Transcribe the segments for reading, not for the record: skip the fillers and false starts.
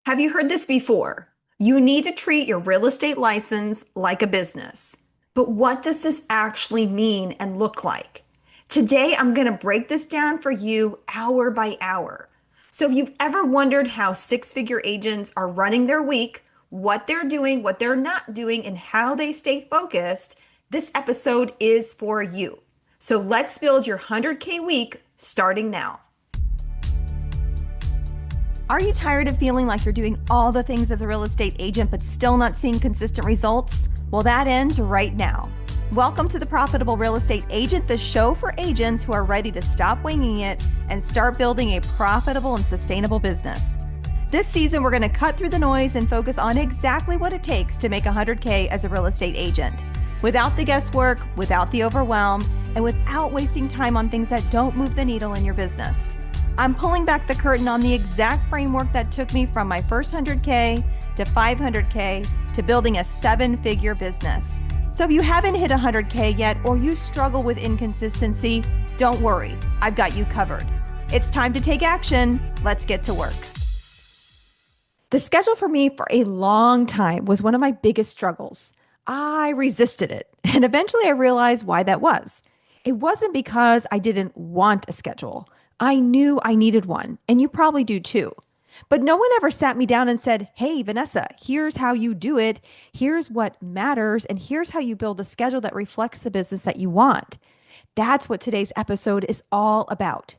Have you heard this before? You need to treat your real estate license like a business. But what does this actually mean and look like? Today, I'm going to break this down for you hour by hour. So, if you've ever wondered how six-figure agents are running their week, what they're doing, what they're not doing, and how they stay focused, this episode is for you. So, let's build your 100K week starting now. Are you tired of feeling like you're doing all the things as a real estate agent but still not seeing consistent results? Well, that ends right now. Welcome to the Profitable Real Estate Agent, the show for agents who are ready to stop winging it and start building a profitable and sustainable business. This season, we're going to cut through the noise and focus on exactly what it takes to make 100K as a real estate agent. Without the guesswork, without the overwhelm, and without wasting time on things that don't move the needle in your business. I'm pulling back the curtain on the exact framework that took me from my first 100K to 500K to building a seven-figure business. So if you haven't hit 100K yet or you struggle with inconsistency, don't worry, I've got you covered. It's time to take action. Let's get to work. The schedule for me for a long time was one of my biggest struggles. I resisted it, and eventually I realized why that was. It wasn't because I didn't want a schedule. I knew I needed one, and you probably do too. But no one ever sat me down and said, hey, Vanessa, here's how you do it. Here's what matters. And here's how you build a schedule that reflects the business that you want. That's what today's episode is all about.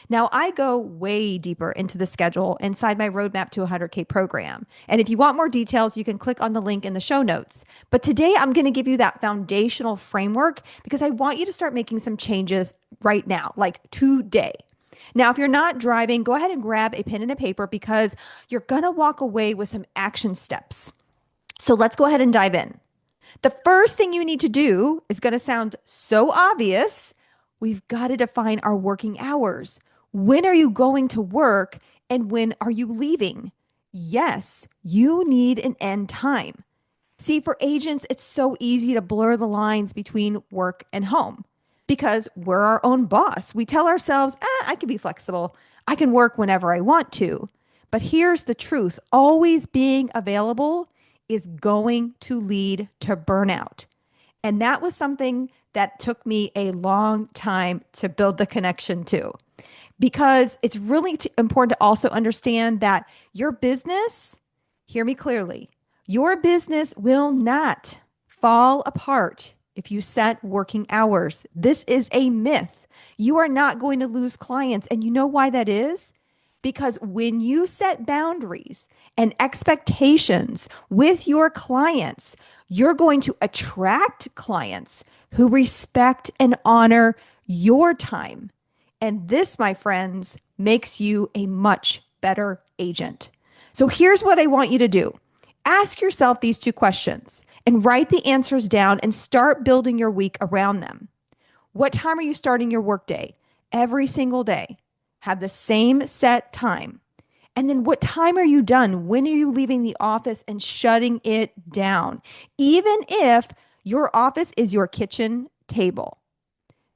Now, I go way deeper into the schedule inside my Roadmap to 100K program. And if you want more details, you can click on the link in the show notes. But today I'm going to give you that foundational framework because I want you to start making some changes right now, like today. Now, if you're not driving, go ahead and grab a pen and a paper because you're going to walk away with some action steps. So let's go ahead and dive in. The first thing you need to do is going to sound so obvious. We've got to define our working hours. When are you going to work and when are you leaving? Yes, you need an end time. See, for agents, it's so easy to blur the lines between work and home. Because we're our own boss. We tell ourselves, I can be flexible. I can work whenever I want to. But here's the truth. Always being available is going to lead to burnout. And that was something that took me a long time to build the connection to. Because it's really important to also understand that your business, hear me clearly, your business will not fall apart if you set working hours. This is a myth. You are not going to lose clients. And you know why that is? Because when you set boundaries and expectations with your clients, you're going to attract clients who respect and honor your time. And this, my friends, makes you a much better agent. So here's what I want you to do. Ask yourself these two questions and write the answers down and start building your week around them. What time are you starting your workday? Every single day. Have the same set time. And then what time are you done? When are you leaving the office and shutting it down? Even if your office is your kitchen table.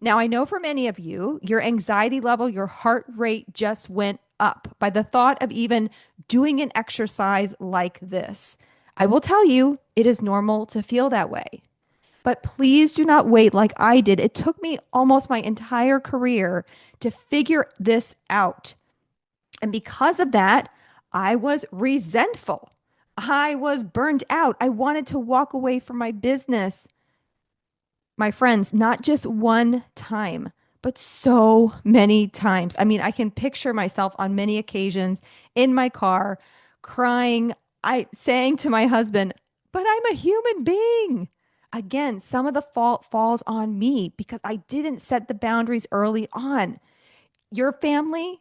Now, I know for many of you, your anxiety level, your heart rate just went up by the thought of even doing an exercise like this. I will tell you, it is normal to feel that way. But please do not wait like I did. It took me almost my entire career to figure this out. And because of that, I was resentful. I was burned out. I wanted to walk away from my business. My friends, not just one time, but so many times. I mean, I can picture myself on many occasions in my car crying, saying to my husband, but I'm a human being. Again, some of the fault falls on me because I didn't set the boundaries early on. Your family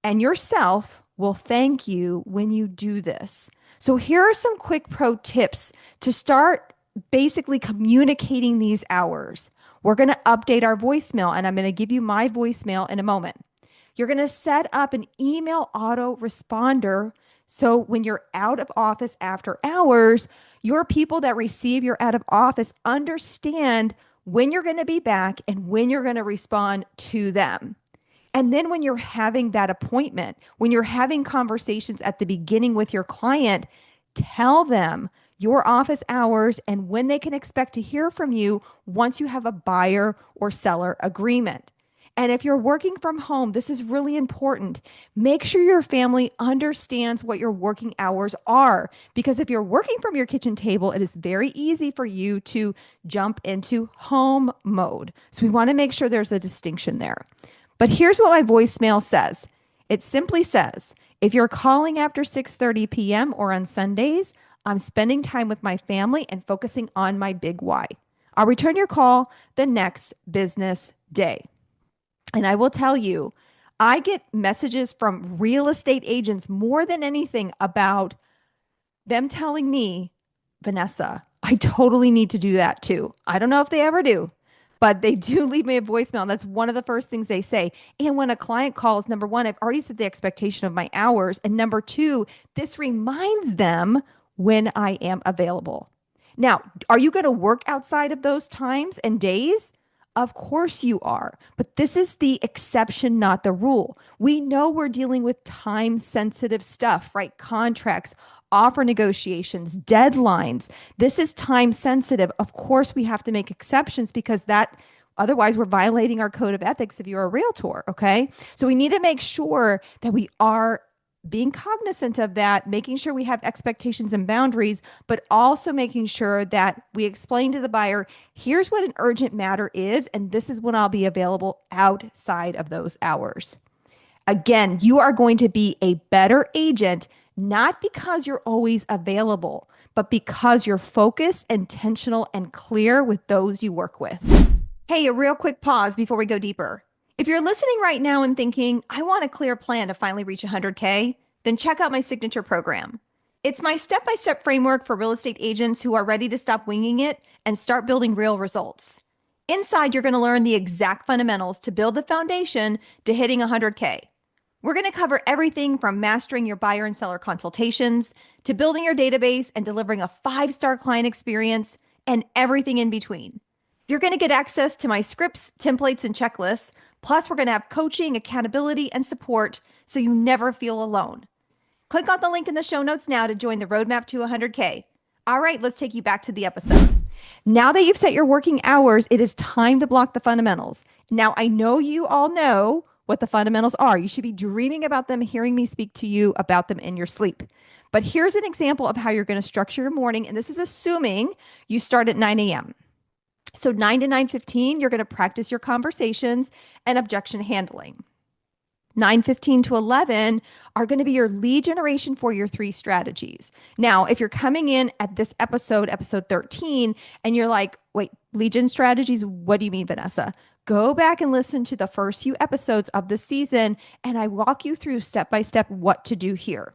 and yourself will thank you when you do this. So here are some quick pro tips to start basically communicating these hours. We're going to update our voicemail, and I'm going to give you my voicemail in a moment. You're going to set up an email autoresponder. So when you're out of office after hours, your people that receive your out of office understand when you're going to be back and when you're going to respond to them. And then when you're having that appointment, when you're having conversations at the beginning with your client, tell them your office hours and when they can expect to hear from you once you have a buyer or seller agreement. And if you're working from home, this is really important. Make sure your family understands what your working hours are. Because if you're working from your kitchen table, it is very easy for you to jump into home mode. So we want to make sure there's a distinction there. But here's what my voicemail says. It simply says, if you're calling after 6:30 p.m. or on Sundays, I'm spending time with my family and focusing on my big why. I'll return your call the next business day. And I will tell you, I get messages from real estate agents more than anything about them telling me, Vanessa, I totally need to do that too. I don't know if they ever do, but they do leave me a voicemail. And that's one of the first things they say. And when a client calls, number one, I've already set the expectation of my hours. And number two, this reminds them when I am available. Now, are you going to work outside of those times and days? Of course you are, but this is the exception, not the rule. We know we're dealing with time sensitive stuff, right? Contracts, offer negotiations, deadlines. This is time sensitive. Of course, we have to make exceptions because otherwise we're violating our code of ethics if you're a realtor, okay? So we need to make sure that we are being cognizant of that, making sure we have expectations and boundaries, but also making sure that we explain to the buyer, here's what an urgent matter is, and this is when I'll be available outside of those hours. Again, you are going to be a better agent, not because you're always available, but because you're focused, intentional, and clear with those you work with. Hey, a real quick pause before we go deeper. If you're listening right now and thinking, I want a clear plan to finally reach 100K, then check out my signature program. It's my step-by-step framework for real estate agents who are ready to stop winging it and start building real results. Inside, you're going to learn the exact fundamentals to build the foundation to hitting 100K. We're going to cover everything from mastering your buyer and seller consultations to building your database and delivering a 5-star client experience and everything in between. You're going to get access to my scripts, templates, and checklists. Plus, we're going to have coaching, accountability, and support so you never feel alone. Click on the link in the show notes now to join the roadmap to 100K. All right, let's take you back to the episode. Now that you've set your working hours, it is time to block the fundamentals. Now, I know you all know what the fundamentals are. You should be dreaming about them, hearing me speak to you about them in your sleep. But here's an example of how you're going to structure your morning, and this is assuming you start at 9 a.m. So 9 to 9:15, you're going to practice your conversations and objection handling. 9:15 to 11 are going to be your lead generation for your 3 strategies. Now, if you're coming in at this episode 13, and you're like, wait, lead gen strategies, what do you mean, Vanessa? Go back and listen to the first few episodes of the season, and I walk you through step by step what to do here.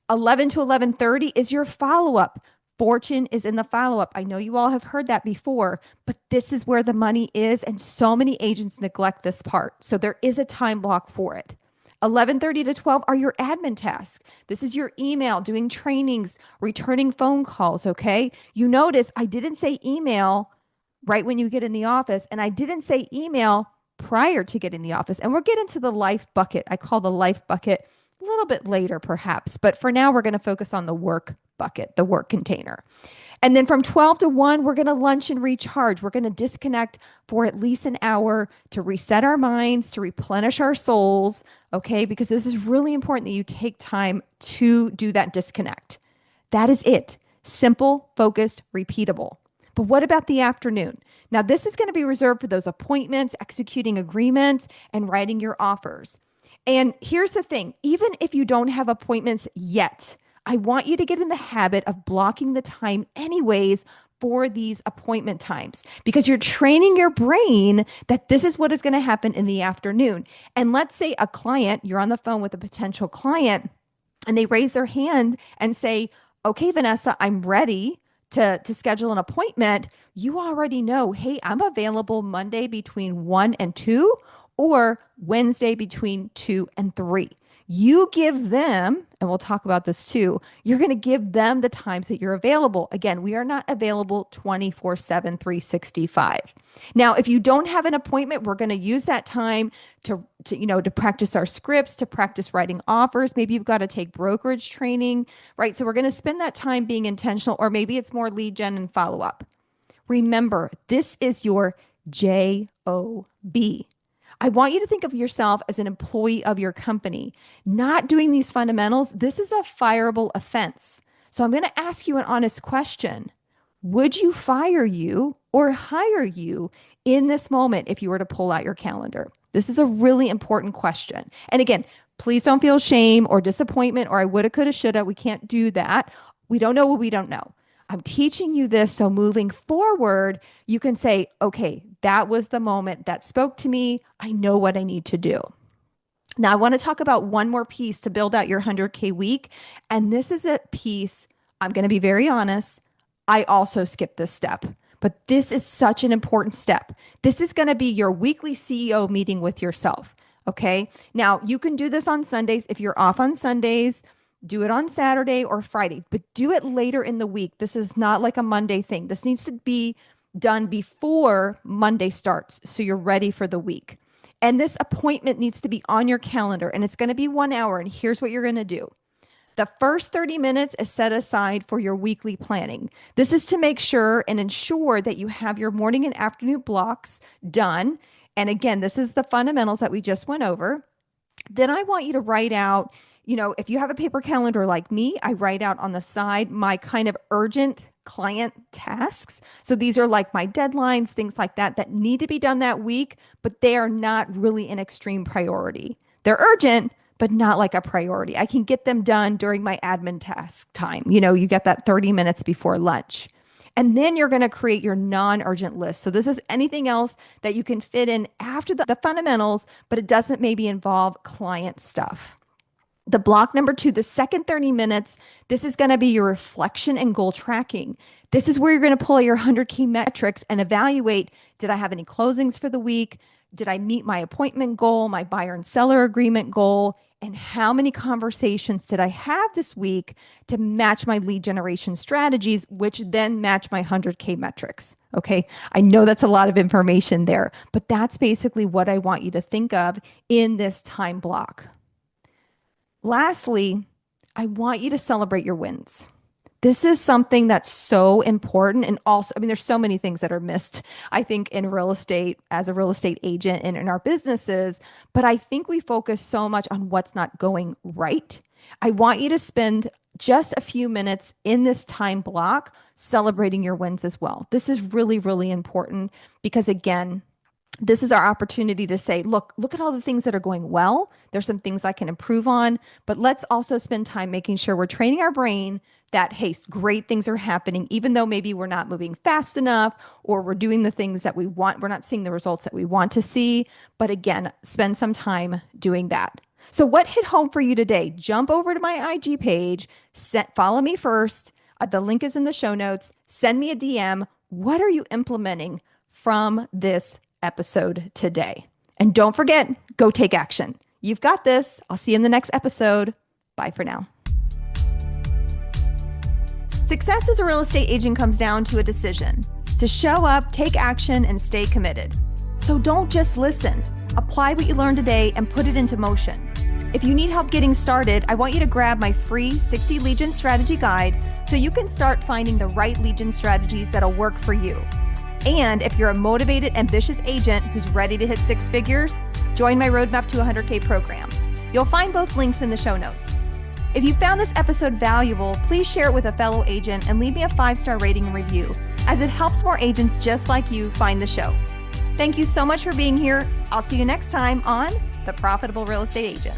11 to 11:30 is your follow-up. Fortune is in the follow-up. I know you all have heard that before, but this is where the money is, and so many agents neglect this part. So there is a time block for it. 11:30 to 12 are your admin tasks. This is your email, doing trainings, returning phone calls, okay? You notice I didn't say email right when you get in the office, and I didn't say email prior to getting in the office. And we'll get into the life bucket. I call the life bucket a little bit later, perhaps. But for now, we're going to focus on the work bucket, the work container. And then from 12 to 1, we're going to lunch and recharge. We're going to disconnect for at least an hour to reset our minds, to replenish our souls, okay? Because this is really important that you take time to do that disconnect. That is it. Simple, focused, repeatable. But what about the afternoon? Now, this is going to be reserved for those appointments, executing agreements, and writing your offers. And here's the thing, even if you don't have appointments yet, I want you to get in the habit of blocking the time anyways for these appointment times, because you're training your brain that this is what is going to happen in the afternoon. And let's say a client, you're on the phone with a potential client, and they raise their hand and say, okay, Vanessa, I'm ready to schedule an appointment. You already know, hey, I'm available Monday between 1 and 2 or Wednesday between 2 and 3. You give them, and we'll talk about this too, you're going to give them the times that you're available. Again, we are not available 24/7, 365. Now, if you don't have an appointment, we're going to use that time to practice our scripts, to practice writing offers. Maybe you've got to take brokerage training, right? So we're going to spend that time being intentional, or maybe it's more lead gen and follow up. Remember, this is your JOB. I want you to think of yourself as an employee of your company. Not doing these fundamentals, this is a fireable offense. So I'm going to ask you an honest question. Would you fire you or hire you in this moment if you were to pull out your calendar? This is a really important question. And again, please don't feel shame or disappointment or I woulda, coulda, shoulda. We can't do that. We don't know what we don't know. I'm teaching you this so moving forward, you can say, okay, that was the moment that spoke to me. I know what I need to do. Now, I want to talk about one more piece to build out your 100K week. And this is a piece, I'm going to be very honest, I also skipped this step. But this is such an important step. This is going to be your weekly CEO meeting with yourself. Okay. Now, you can do this on Sundays. If you're off on Sundays, do it on Saturday or Friday, but do it later in the week. This is not like a Monday thing. This needs to be done before Monday starts, so you're ready for the week. And this appointment needs to be on your calendar, and it's going to be 1 hour. And here's what you're going to do. The first 30 minutes is set aside for your weekly planning. This is to make sure and ensure that you have your morning and afternoon blocks done. And again, this is the fundamentals that we just went over. Then I want you to write out, if you have a paper calendar like me, I write out on the side my kind of urgent client tasks. So these are like my deadlines, things like that need to be done that week, but they are not really an extreme priority. They're urgent, but not like a priority. I can get them done during my admin task time. You get that 30 minutes before lunch. And then you're going to create your non-urgent list. So this is anything else that you can fit in after the fundamentals, but it doesn't maybe involve client stuff. The block number 2, the second 30 minutes, this is going to be your reflection and goal tracking. This is where you're going to pull out your 100K metrics and evaluate, did I have any closings for the week? Did I meet my appointment goal, my buyer and seller agreement goal? And how many conversations did I have this week to match my lead generation strategies, which then match my 100K metrics? Okay. I know that's a lot of information there, but that's basically what I want you to think of in this time block. Lastly, I want you to celebrate your wins. This is something that's so important. And also, there's so many things that are missed, I think, in real estate as a real estate agent and in our businesses. But I think we focus so much on what's not going right. I want you to spend just a few minutes in this time block celebrating your wins as well. This is really, really important because, again, this is our opportunity to say, look at all the things that are going well. There's some things I can improve on, but let's also spend time making sure we're training our brain that, hey, great things are happening, even though maybe we're not moving fast enough or we're doing the things that we want. We're not seeing the results that we want to see. But again, spend some time doing that. So what hit home for you today? Jump over to my IG page, follow me first. The link is in the show notes. Send me a DM. What are you implementing from this episode today? And don't forget, go take action. You've got this. I'll see you in the next episode. Bye for now. Success as a real estate agent comes down to a decision to show up, take action, and stay committed. So don't just listen. Apply what you learned today and put it into motion. If you need help getting started, I want you to grab my free 60 lead gen strategy guide so you can start finding the right lead gen strategies that'll work for you. And if you're a motivated, ambitious agent who's ready to hit 6 figures, join my Roadmap to 100K program. You'll find both links in the show notes. If you found this episode valuable, please share it with a fellow agent and leave me a 5-star rating and review, as it helps more agents just like you find the show. Thank you so much for being here. I'll see you next time on The Profitable Real Estate Agent.